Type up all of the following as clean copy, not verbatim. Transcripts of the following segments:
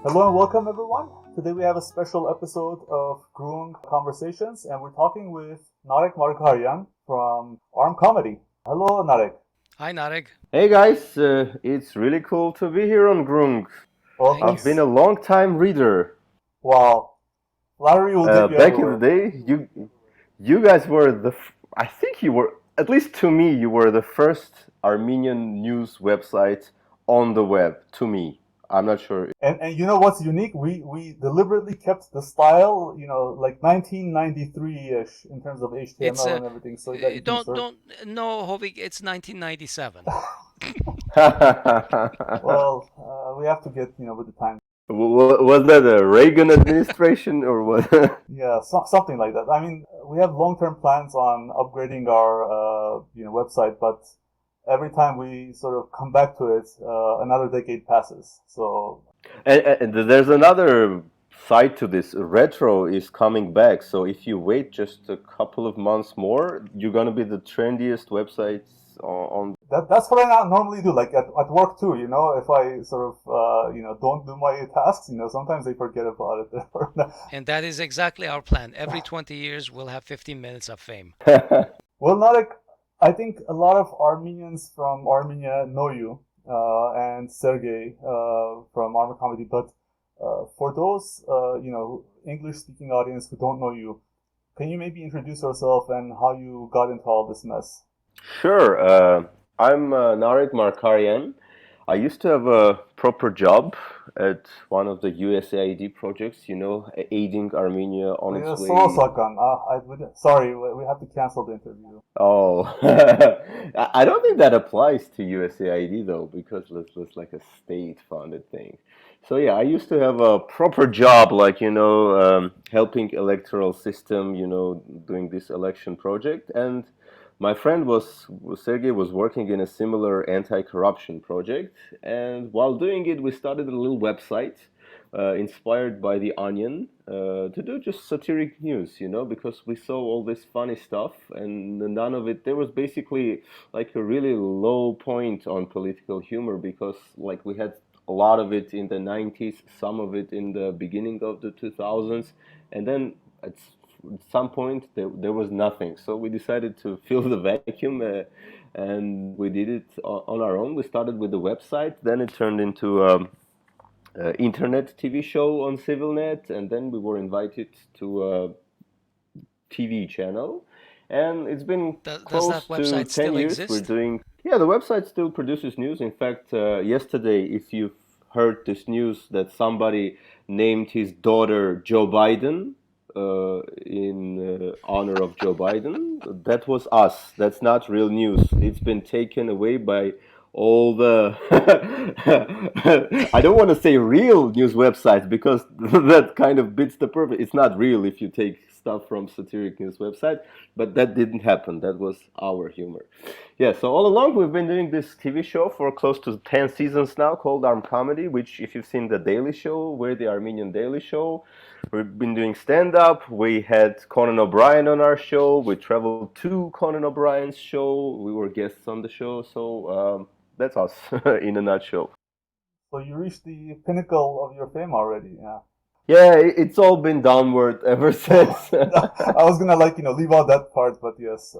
Hello and welcome everyone. Today we have a special episode of Grung Conversations and we're talking with Narek Margaryan from ArmComedy. Hello Narek. Hi, Narek. Hey guys, it's really cool to be here on Grung. Well, Thank I've you. been thanks. a long time reader. Wow. Flattery will get you Back in the everywhere. day, you guys were I think you were, at least to me, you were the first Armenian news website on the web. To me, I'm not sure. And you know what's unique? We deliberately kept the style, like 1993-ish in terms of It's HTML and everything so that you can search. don't no, Hovik. It's 1997. Well, we have to get, with the time. Was that a Reagan administration or what? Yeah, something like that. I mean, we have long-term plans on upgrading our, website, but every time we sort of come back to it, another decade passes. So, And there's another side to this. Retro is coming back, so if you wait just a couple of months more, you're gonna be the trendiest websites on. that's what I normally do, like at work too, if I sort of, don't do my tasks, sometimes they forget about it. And that is exactly our plan. Every 20 years, we'll have 15 minutes of fame. Well, Narek, I think a lot of Armenians from Armenia know you, and Sergey from ArmComedy, but for those, English-speaking audience who don't know you, can you maybe introduce yourself and how you got into all this mess? Sure. I'm Narek Margaryan. I used to have a proper job at one of the USAID projects, aiding Armenia on its So, way. Sakan, sorry, we have to cancel the interview. Oh, I don't think that applies to USAID though, because it's like a state-funded thing. So yeah, I used to have a proper job, like helping electoral system, doing this election project, and my friend Sergey was working in a similar anti-corruption project, and while doing it, we started a little website inspired by The Onion to do just satiric news, because we saw all this funny stuff and none of it. There was basically like a really low point on political humor because like we had a lot of it in the 90s, some of it in the beginning of the 2000s, and then at some point there was nothing. So we decided to fill the vacuum. And we did it on our own. We started with the website, then it turned into internet TV show on CivilNet, and then we were invited to a TV channel, and it's been Does that close to website 10 still years. We're exist? doing, yeah, the website still produces news. In fact, yesterday, if you've heard this news that somebody named his daughter Joe Biden in honor of Joe Biden, that was us. That's not real news. It's been taken away by all the I don't want to say real news websites because that kind of beats the purpose. It's not real if you take stuff from satiric news website, but that didn't happen. That was our humor. Yeah, so all along we've been doing this TV show for close to 10 seasons now called ArmComedy, which if you've seen The Daily Show, we're the Armenian Daily Show. We've been doing stand-up. We had Conan O'Brien on our show. We traveled to Conan O'Brien's show. We were guests on the show. So that's us in a nutshell. So you reached the pinnacle of your fame already, yeah. Yeah, it's all been downward ever since. I was gonna leave out that part, but yes.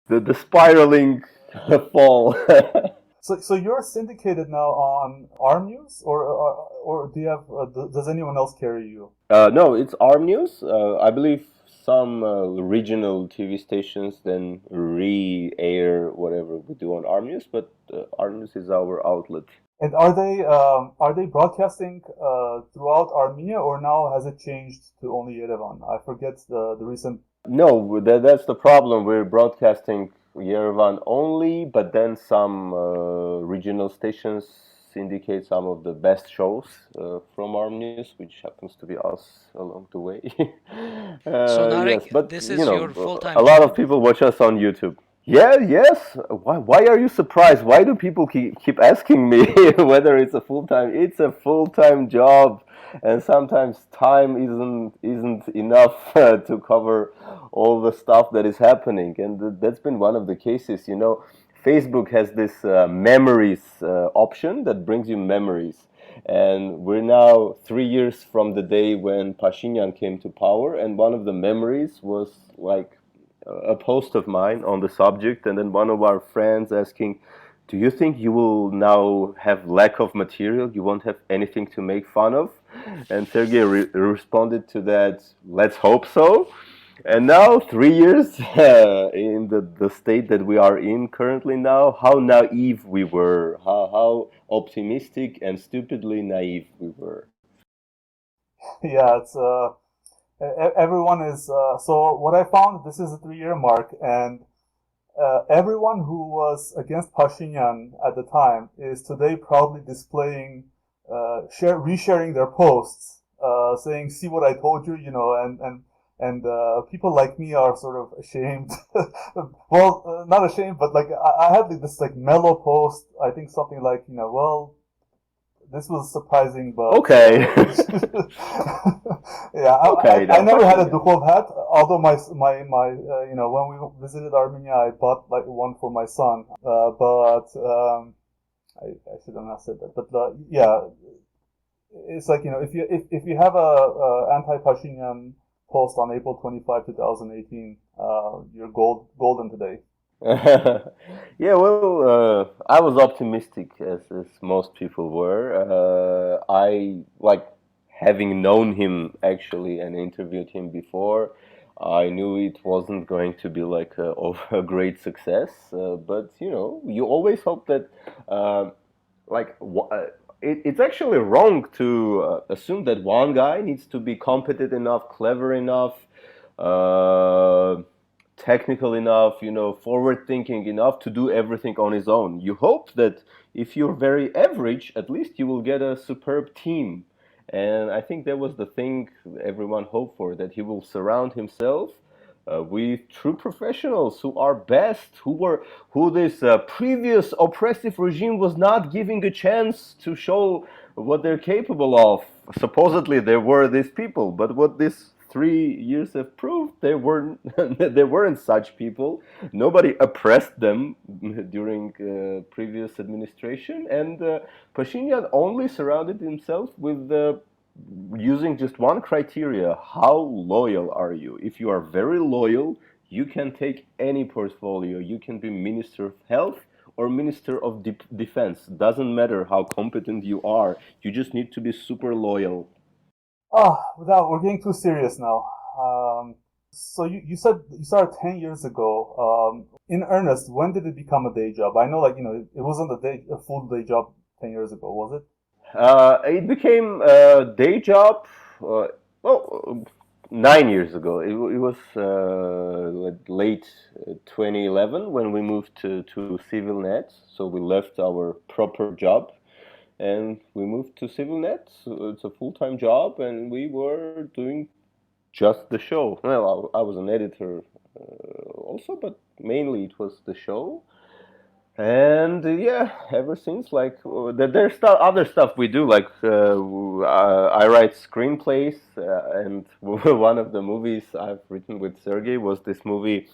The spiraling fall. So you're syndicated now on Arm News, or do you have? Does anyone else carry you? No, it's Arm News. I believe some regional TV stations then re-air whatever we do on Arm News, but Arm News is our outlet. And are they broadcasting throughout Armenia, or now has it changed to only Yerevan? I forget the recent. No, that's the problem. We're broadcasting Yerevan only, but then some regional stations syndicate some of the best shows from Arm News, which happens to be us along the way. So, Yes, Narek, but this is your a full-time lot of job? people watch us on YouTube. Yeah, yes. Why are you surprised? Why do people keep asking me whether it's a full time? It's a full time job, and sometimes time isn't enough to cover all the stuff that is happening, and that's been one of the cases. Facebook has this memories option that brings you memories. And we're now 3 years from the day when Pashinyan came to power, and one of the memories was like a post of mine on the subject, and then one of our friends asking, do you think you will now have lack of material? You won't have anything to make fun of? And Sergey responded to that, let's hope so. And now, 3 years in the state that we are in currently now, how naive we were, how optimistic and stupidly naive we were. Yeah, it's everyone is so what I found, this is a 3-year mark, and everyone who was against Pashinyan at the time is today proudly displaying, resharing their posts, saying, "See what I told you," and people like me are sort of ashamed. Well, not ashamed, but like I had like this like mellow post. I think something like, well, this was surprising, but Okay. yeah, Okay, I never had a yeah. Dukhov hat. Although my when we visited Armenia, I bought like one for my son. But I should have not said that. But yeah, it's like, if you have a anti-Pashinyan post on April 25, 2018, you're golden today. Yeah, well, I was optimistic as most people were. I like having known him actually and interviewed him before. I knew it wasn't going to be like a great success, but you always hope that uh, like it's actually wrong to assume that one guy needs to be competent enough, clever enough, uh, technical enough, forward thinking enough to do everything on his own. You hope that if you're very average, at least you will get a superb team. And I think that was the thing everyone hoped for, that he will surround himself with true professionals who are best, who this previous oppressive regime was not giving a chance to show what they're capable of. Supposedly there were these people, but what these 3 years have proved, they weren't they weren't such people. Nobody oppressed them during previous administration, and Pashinyan only surrounded himself with using just one criteria: how loyal are you? If you are very loyal, you can take any portfolio. You can be Minister of Health or Minister of Defense. Doesn't matter how competent you are. You just need to be super loyal. Without we're getting too serious now. So you said you started 10 years ago. In earnest, when did it become a day job? I know, like, it wasn't a full day job 10 years ago, was it? It became a day job. Well, 9 years ago. It was late 2011 when we moved to CivilNet. So we left our proper job and we moved to CivilNet. So it's a full-time job, and we were doing just the show. Well, I was an editor also, but mainly it was the show. And yeah, ever since, like, there's other stuff we do. Like, I write screenplays, and one of the movies I've written with Sergey was this movie,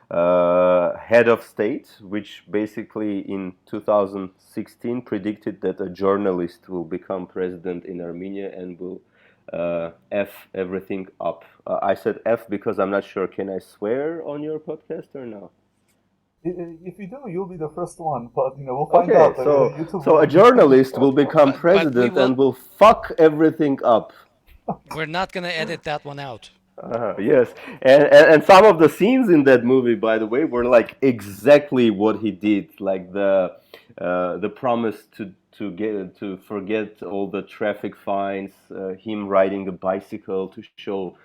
Head of State, which basically in 2016 predicted that a journalist will become president in Armenia and will F everything up. I said F because I'm not sure. Can I swear on your podcast or no? If you do, you'll be the first one. But we'll find Okay, out. YouTube so a will. journalist will become But we president and will. will fuck everything up. We're not gonna edit that one out. Yes, and some of the scenes in that movie, by the way, were like exactly what he did. Like the promise to forget all the traffic fines, him riding a bicycle to show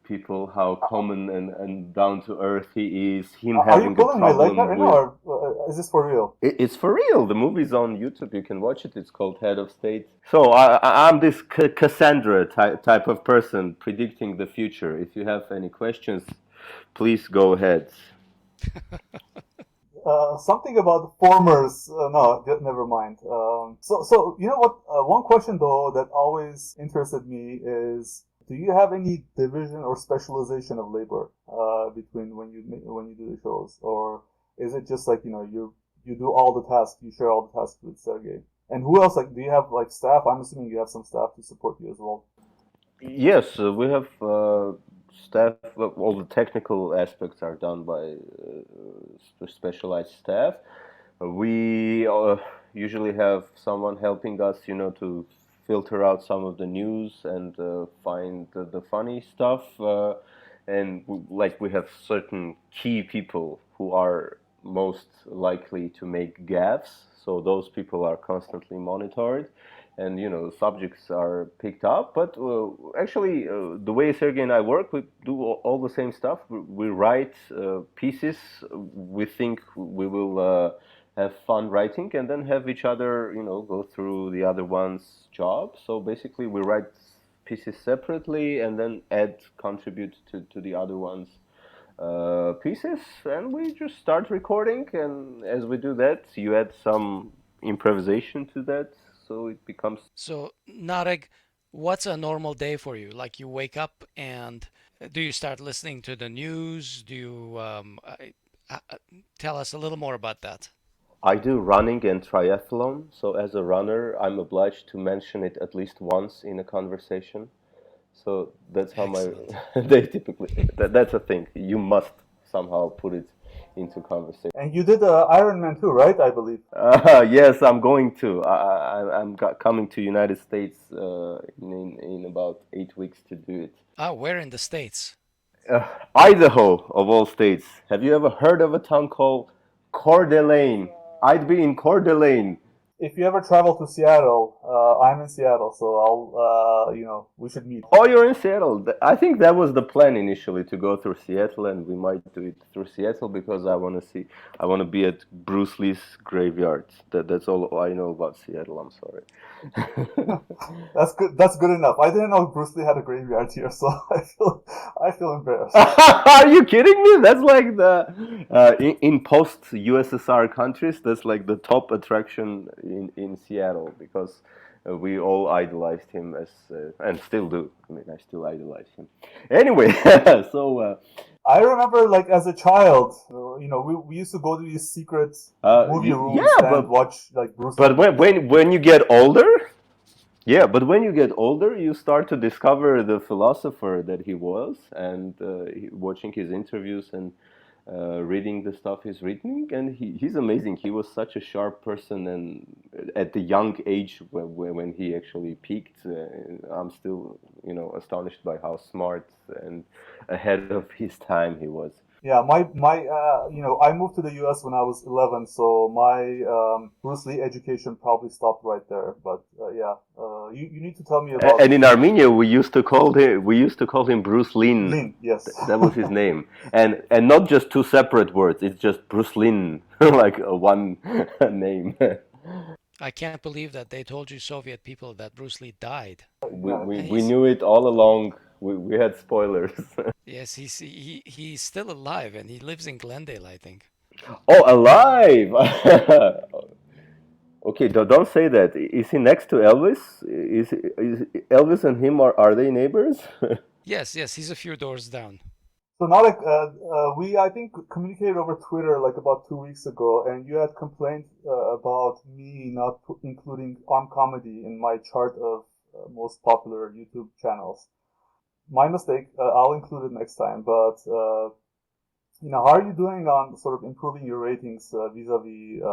people how common and down to earth he is, him Are you having a pulling my leg problem right with. now, or is this for real? It's for real. The movie's on YouTube. You can watch it. It's called Head of State. So I'm this Cassandra type of person predicting the future. If you have any questions, please go ahead. Something about formers. No, never mind. So you know what? One question though that always interested me is: do you have any division or specialization of labor between when you do the shows, or is it just like you do all the tasks, you share all the tasks with Sergey? And who else? Like, do you have like staff? I'm assuming you have some staff to support you as well. Yes, we have staff. All the technical aspects are done by specialized staff. We usually have someone helping us, to filter out some of the news and find the funny stuff. And we have certain key people who are most likely to make gaffes. So those people are constantly monitored, and subjects are picked up. But actually, the way Sergey and I work, we do all the same stuff. We write pieces. We think we will have fun writing, and then have each other, go through the other one's job. So basically, we write pieces separately, and then contribute to the other one's pieces, and we just start recording. And as we do that, you add some improvisation to that, so it becomes. So, Narek, what's a normal day for you? Like you wake up and do you start listening to the news? Do you tell us a little more about that? I do running and triathlon, so as a runner, I'm obliged to mention it at least once in a conversation. So that's how my Excellent. they typically. That's a thing. You must somehow put it into conversation. And you did Ironman too, right? I believe. Yes, I'm going to. Coming to United States in about 8 weeks to do it. Where in the States? Idaho, of all states. Have you ever heard of a town called Coeur d'Alene? I'd be in Coeur d'Alene. If you ever travel to Seattle, I'm in Seattle, so we should meet. Oh, you're in Seattle. I think that was the plan initially, to go through Seattle, and we might do it through Seattle because I want to be at Bruce Lee's graveyard. That's all I know about Seattle. I'm sorry. That's good. That's good enough. I didn't know Bruce Lee had a graveyard here, so I feel embarrassed. Are you kidding me? That's like in post USSR countries, that's like the top attraction in Seattle, because we all idolized him and still do. I mean, I still idolize him. Anyway, so I remember, like, as a child, we used to go to these secret movie rooms and watch like Bruce Lee. But when you get older. Yeah, but when you get older, you start to discover the philosopher that he was, and watching his interviews and reading the stuff he's written, and he's amazing. He was such a sharp person, and at the young age when he actually peaked, I'm still, astonished by how smart and ahead of his time he was. Yeah, I moved to the U.S. when I was 11, so my Bruce Lee education probably stopped right there. But you need to tell me about. And in Armenia, we used to call him Bruce Lin. Lin, yes, that was his name, and not just two separate words. It's just Bruce Lin, like one name. I can't believe that they told you Soviet people that Bruce Lee died. We knew it all along. We had spoilers. Yes, he's still alive, and he lives in Glendale, I think. Oh, alive! Okay, don't say that. Is he next to Elvis? Is Elvis and him, are they neighbors? Yes, he's a few doors down. So Narek, we I think communicated over Twitter like about 2 weeks ago, and you had complained about me not including ArmComedy in my chart of most popular YouTube channels. My mistake. I'll include it next time. But how are you doing on sort of improving your ratings vis-a-vis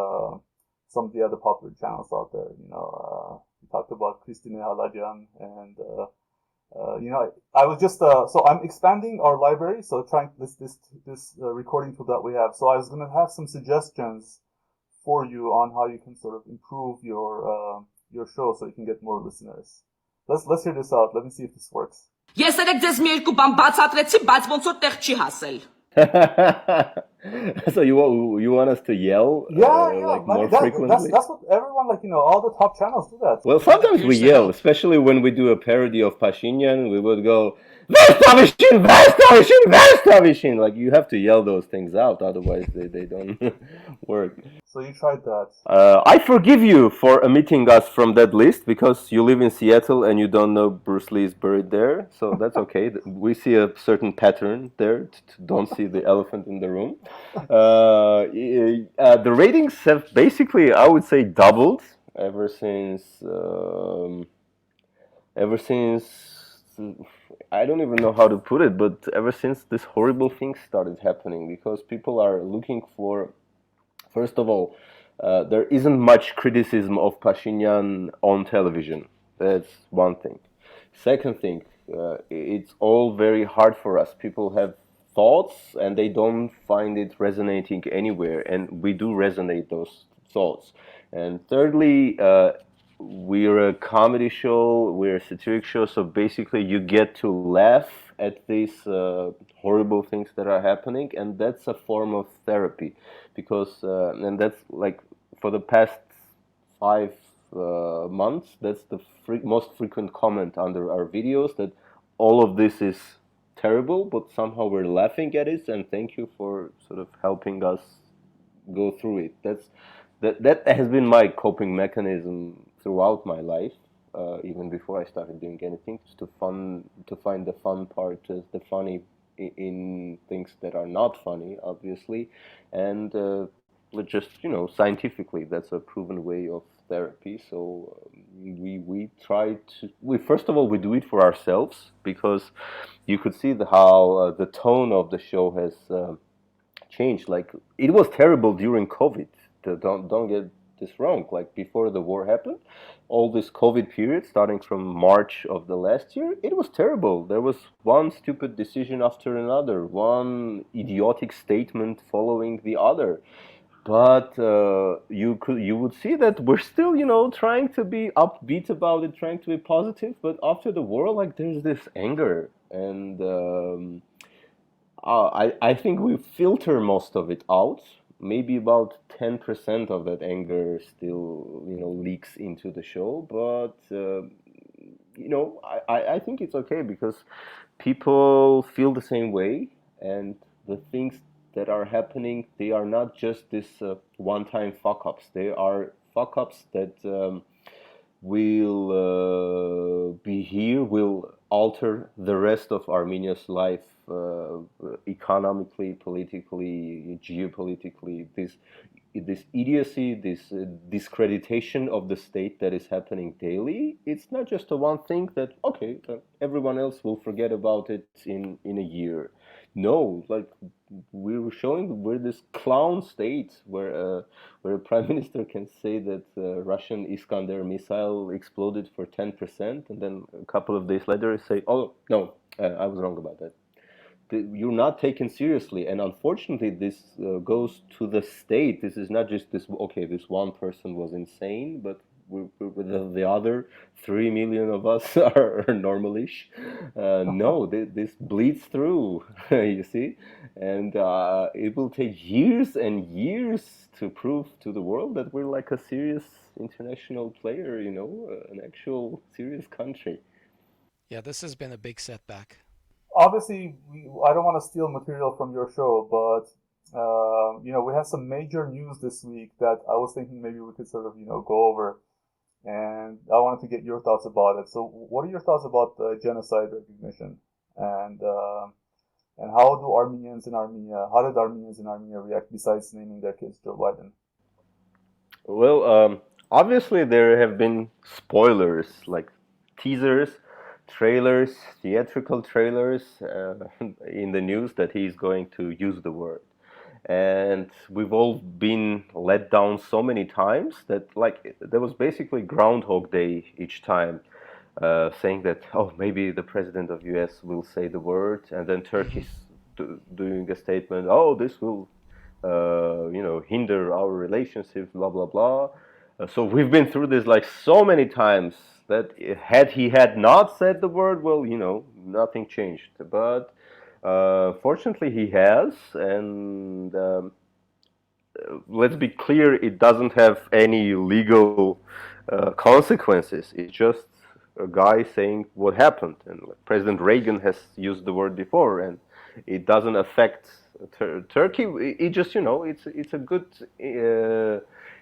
some of the other popular channels out there? We talked about Christine Halajan, and I was just so I'm expanding our library. So trying this recording tool that we have. So I was going to have some suggestions for you on how you can sort of improve your show so you can get more listeners. Let's hear this out. Let me see if this works. Ես երեք ձեզ մի երկու բան բացատրեցի, բայց ոնց որ տեղ չի հասել. So you want us to yell like more frequently? That's what everyone, all the top channels do that. Well, sometimes we yell, especially when we do a parody of Pacinian. We would go, Vestavichin, Vestavichin, Vestavichin! Like, you have to yell those things out, otherwise they don't work. So you tried that. I forgive you for omitting us from that list because you live in Seattle and you don't know Bruce Lee is buried there. So that's okay. We see a certain pattern there. Don't see the elephant in the room. The ratings have basically, I would say, doubled ever since ever since I don't even know how to put it, but ever since this horrible thing started happening, because people are looking for, first of all, there isn't much criticism of Pashinyan on television. That's one thing. Second thing, it's all very hard for us. People have thoughts and they don't find it resonating anywhere, and we do resonate those thoughts. And thirdly, we're a comedy show, we're a satiric show, so basically you get to laugh at these horrible things that are happening, and that's a form of therapy, because and that's like for the past 5 months, that's the most frequent comment under our videos, that all of this is terrible, but somehow we're laughing at it, and thank you for sort of helping us go through it. That has been my coping mechanism throughout my life, even before I started doing anything, just to find the fun part, the funny in things that are not funny, obviously, and just scientifically, that's a proven way of therapy. So we try to we first of all we do it for ourselves, because you could see how the tone of the show has changed. Like, it was terrible during COVID. Don't get this wrong. Like, before the war happened, all this COVID period, starting from March of the last year, it was terrible. There was one stupid decision after another, one idiotic statement following the other. But you would see that we're still, trying to be upbeat about it, trying to be positive. But after the war, like, there's this anger, and I think we filter most of it out. Maybe about 10% of that anger still, leaks into the show. But I think it's okay, because people feel the same way, and the things that are happening, they are not just this one-time fuck-ups. They are fuck-ups that will alter the rest of Armenia's life, economically, politically, geopolitically. This idiocy, this discreditation of the state that is happening daily, it's not just a one thing that, okay, everyone else will forget about it in a year. No, like, we were showing we're this clown state where a prime minister can say that Russian Iskander missile exploded for 10%, and then a couple of days later say, oh no, I was wrong about that. You're not taken seriously, and unfortunately this goes to the state. This is not just this, okay, this one person was insane, but the other 3 million of us are normalish. No, this bleeds through, you see, and it will take years and years to prove to the world that we're like a serious international player, an actual serious country. Yeah, this has been a big setback. Obviously, I don't want to steal material from your show, but we have some major news this week that I was thinking maybe we could sort of go over, and I wanted to get your thoughts about it. So, what are your thoughts about genocide recognition, and how did Armenians in Armenia react, besides naming their kids Joe Biden? Well, obviously there have been spoilers, like teasers, trailers, theatrical trailers in the news that he's going to use the word. And we've all been let down so many times that, like, there was basically Groundhog Day each time, saying that, oh, maybe the president of US will say the word, and then Turkey's doing a statement, oh, this will hinder our relationship, blah blah blah. So we've been through this like so many times that had he not said the word, well, nothing changed. But fortunately, he has, and let's be clear, it doesn't have any legal consequences. It's just a guy saying what happened, and President Reagan has used the word before, and it doesn't affect Turkey. It just, it's a good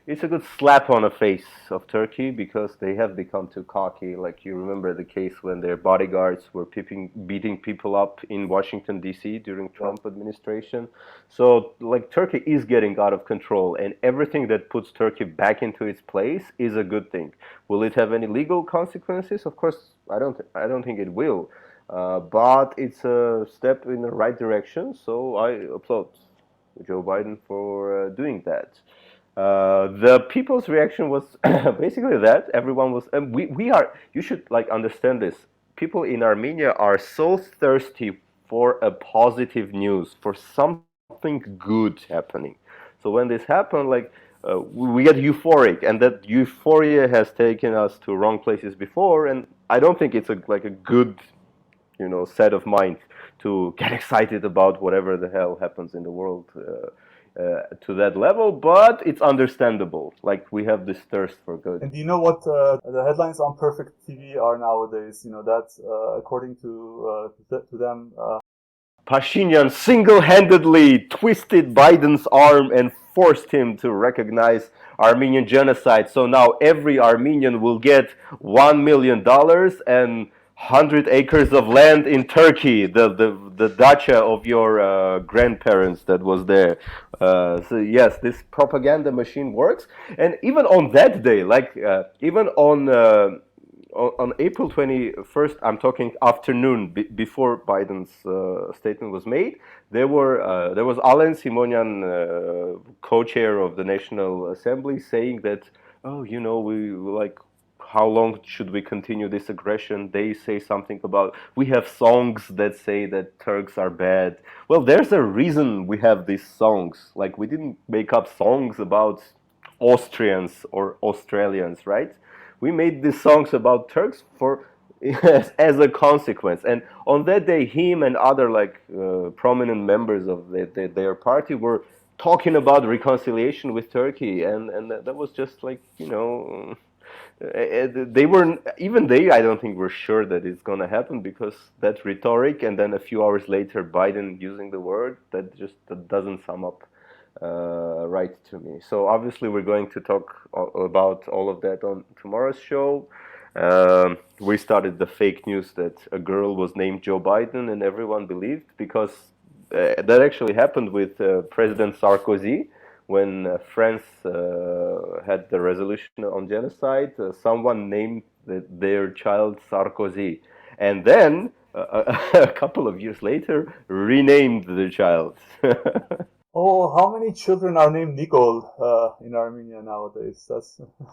it's a good slap on the face of Turkey because they have become too cocky. Like you remember the case when their bodyguards were beating people up in Washington D.C. during Trump administration. So like Turkey is getting out of control, and everything that puts Turkey back into its place is a good thing. Will it have any legal consequences? Of course, I don't think it will. But it's a step in the right direction. So I applaud Joe Biden for doing that. The people's reaction was basically that everyone was, and we are, you should like understand this. People in Armenia are so thirsty for a positive news, for something good happening. So when this happened, like we get euphoric, and that euphoria has taken us to wrong places before, and I don't think it's like a good, set of mind to get excited about whatever the hell happens in the world. To that level, but it's understandable. Like we have this thirst for good. And do you know what the headlines on Perfect TV are nowadays? That according to them, Pacinian single-handedly twisted Biden's arm and forced him to recognize Armenian genocide. So now every Armenian will get $1 million and 100 acres of land in Turkey, the dacha of your grandparents that was there. So yes, this propaganda machine works. And even on that day, like even on April 21st, I'm talking afternoon before Biden's statement was made, there was Alen Simonyan, co-chair of the National Assembly, saying that, oh, we like, how long should we continue this aggression? They say something about, we have songs that say that Turks are bad. Well, there's a reason we have these songs. Like, we didn't make up songs about Austrians or Australians, right? We made these songs about Turks for as a consequence. And on that day, him and other prominent members of their party were talking about reconciliation with Turkey, and that was just like, they were, even they, I don't think were sure that it's going to happen, because that rhetoric and then a few hours later Biden using the word, that doesn't sum up right to me. So obviously we're going to talk about all of that on tomorrow's show. We started the fake news that a girl was named Joe Biden, and everyone believed, because that actually happened with President Sarkozy. When France had the resolution on genocide, someone named their child Sarkozy, and then a couple of years later renamed the child. oh, how many children are named Nicole in Armenia nowadays?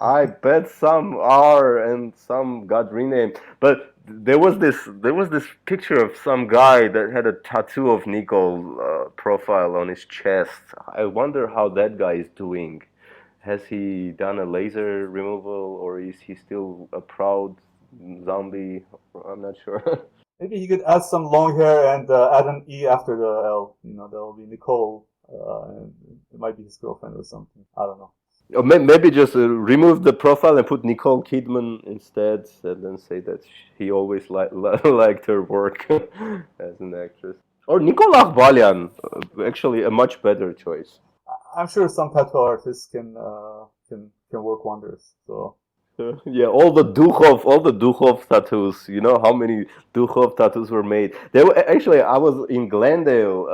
I bet some are, and some got renamed. But there was this picture of some guy that had a tattoo of Nicole profile on his chest. I wonder how that guy is doing. Has he done a laser removal, or is he still a proud zombie? I'm not sure. Maybe he could add some long hair and add an E after the L. There'll be Nicole. And it might be his girlfriend or something. I don't know. Or maybe just remove the profile and put Nicole Kidman instead, and then say that he always liked her work as an actress. Or Nicole Akhbalyan, actually a much better choice. I'm sure some tattoo artists can work wonders. So. Yeah, all the Dukhov tattoos. You know how many Dukhov tattoos were made? Actually, I was in Glendale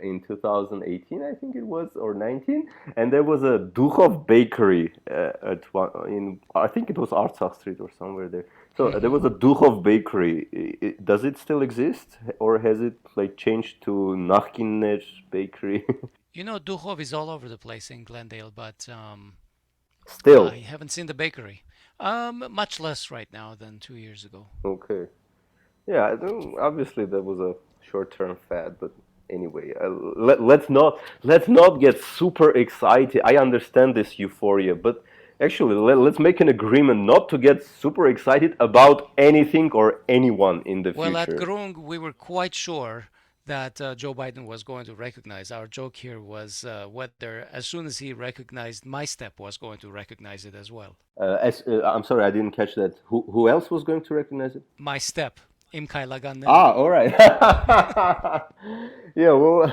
in 2018, I think it was, or 19, and there was a Dukhov bakery I think it was Artsakh Street or somewhere there. So there was a Dukhov bakery. Does it still exist, or has it changed to Nakhkinner bakery? Dukhov is all over the place in Glendale, but Still, I haven't seen the bakery. Much less right now than 2 years ago. Okay. Yeah, obviously that was a short-term fad, but anyway, let's not get super excited. I understand this euphoria, but actually let's make an agreement not to get super excited about anything or anyone in the Well, at future. Grung, we were quite sure that Joe Biden was going to recognize. Our joke here was whether, as soon as he recognized my step, was going to recognize it as well. I'm sorry, I didn't catch that. Who else was going to recognize it? My step. İmkayla Gannem. All right. Yeah, well,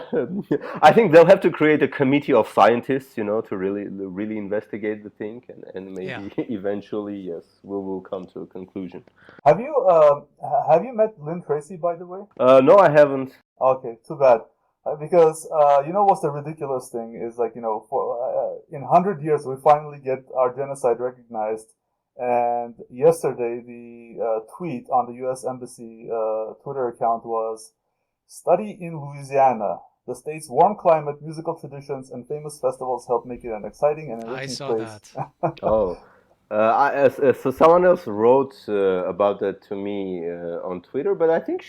I think they'll have to create a committee of scientists, to really investigate the thing, and Yeah. maybe eventually, yes, we will come to a conclusion. Have you met Lynn Tracy, by the way? No, I haven't. Okay, too bad. Because what's the ridiculous thing is, like, for in 100 years we finally get our genocide recognized, and yesterday the tweet on the U.S. Embassy Twitter account was, "Study in Louisiana. The state's warm climate, musical traditions, and famous festivals help make it an exciting and I enriching saw place." that. Oh, so someone else wrote about that to me on Twitter, but I think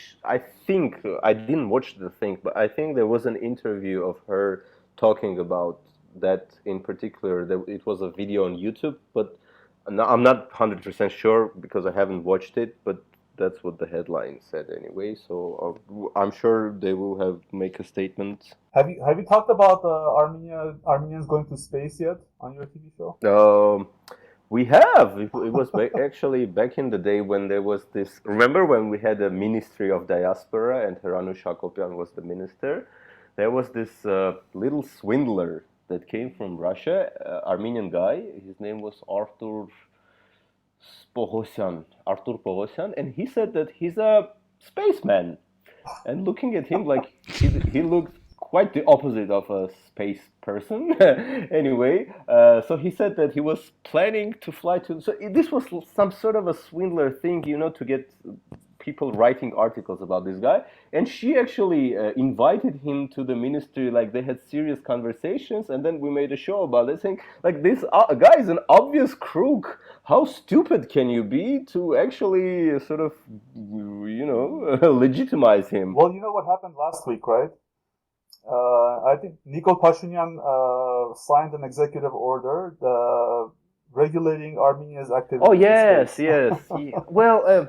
I didn't watch the thing, but I think there was an interview of her talking about that in particular. It was a video on YouTube, but I'm not 100% sure because I haven't watched it, but that's what the headline said anyway. So I'm sure they will have make a statement. Have you talked about Armenians going to space yet on your TV show? We have. It was actually back in the day when there was this. Remember when we had a Ministry of Diaspora and Hranu Shakopyan was the minister? There was this little swindler that came from Russia, Armenian guy. His name was Artur Pogosyan, and he said that he's a spaceman. And looking at him, like he looked quite the opposite of a space person. Anyway, so he said that he was planning to fly to. So this was some sort of a swindler thing, to get people writing articles about this guy. And she actually invited him to the ministry. Like they had serious conversations, and then we made a show about it, saying like this guy is an obvious crook. How stupid can you be to actually sort of, legitimize him? Well, you know what happened last week, right? I think Nikol Pashinyan signed an executive order regulating Armenia's activities. Oh in space. yes. Well,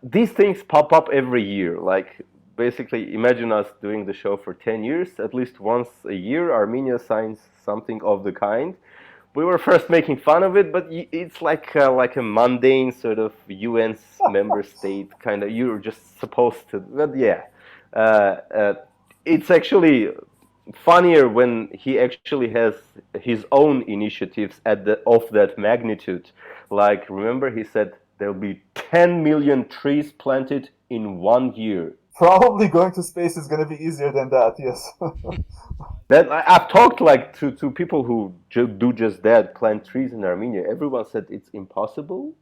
these things pop up every year. Like basically, imagine us doing the show for 10 years. At least once a year, Armenia signs something of the kind. We were first making fun of it, but it's like a mundane sort of UN member state kind of. You're just supposed to. But yeah, it's actually funnier when he actually has his own initiatives of that magnitude. Like remember, he said there'll be 10 million trees planted in 1 year. Probably going to space is going to be easier than that. Yes. That I've talked like to people who do just that, plant trees in Armenia. Everyone said it's impossible,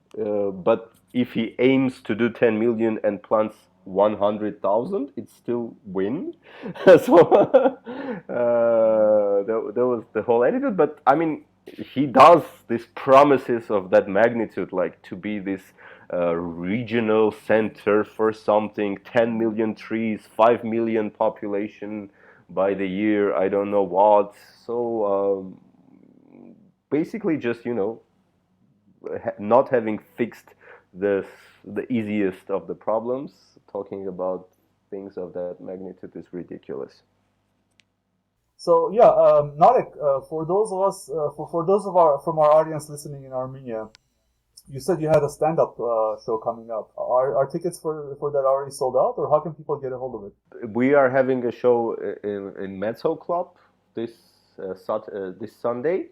but if he aims to do 10 million and plants 100,000, it's still win. So that was the whole attitude. But I mean, he does these promises of that magnitude, like to be this regional center for something, 10 million trees, 5 million population by the year, I don't know what. So basically just, not having fixed the easiest of the problems, talking about things of that magnitude is ridiculous. So yeah, Narek, for those of us, for those from our audience listening in Armenia, you said you had a stand-up show coming up. Are tickets for that already sold out, or how can people get a hold of it? We are having a show in Mezzo Club this Sunday.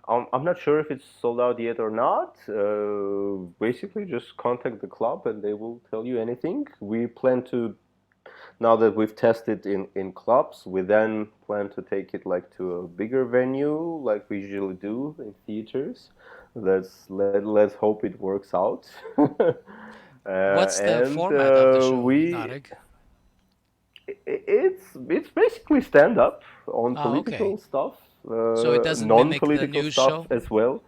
I'm not sure if it's sold out yet or not. Basically, just contact the club and they will tell you anything. We plan to, now that we've tested in clubs, we then plan to take it like to a bigger venue, like we usually do in theaters. Let's hope it works out. What's the format of the show, Narek? It's basically stand up on political okay. stuff, So it doesn't mimic the non-political news stuff show? as well.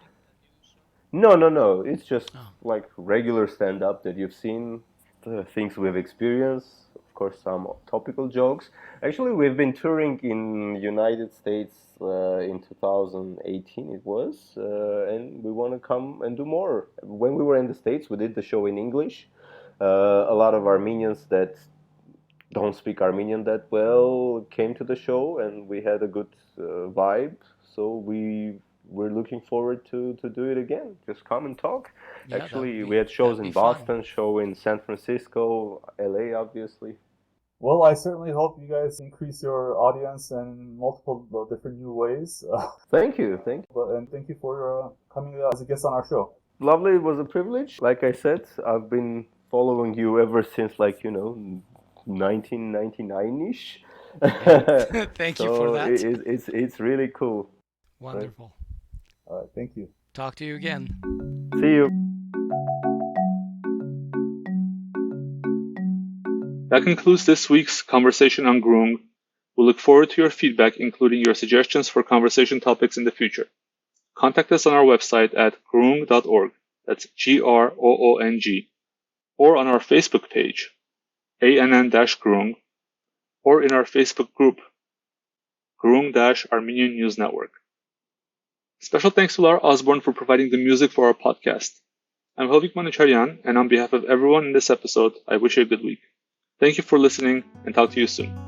No. It's just like regular stand up that you've seen, the things we've experienced. Of course, some topical jokes. Actually, we've been touring in United States in 2018. It was, and we want to come and do more. When we were in the States, we did the show in English. A lot of Armenians that don't speak Armenian that well came to the show, and we had a good vibe. So we we're looking forward to do it again. Just come and talk. Yeah, Actually, we had shows in that'd be fun. Boston, show in San Francisco, LA, obviously. Well, I certainly hope you guys increase your audience in multiple different new ways. Thank you. And thank you for coming as a guest on our show. Lovely. It was a privilege. Like I said, I've been following you ever since, 1999-ish. Thank you for that. It's really cool. Wonderful. All right, thank you. Talk to you again. See you. That concludes this week's conversation on Grung. We look forward to your feedback, including your suggestions for conversation topics in the future. Contact us on our website at grung.org, that's GROONG, or on our Facebook page, ANN-Grung, or in our Facebook group, Grung-Armenian News Network. Special thanks to Lara Osborne for providing the music for our podcast. I'm Hovik Manucharyan, and on behalf of everyone in this episode, I wish you a good week. Thank you for listening, and talk to you soon.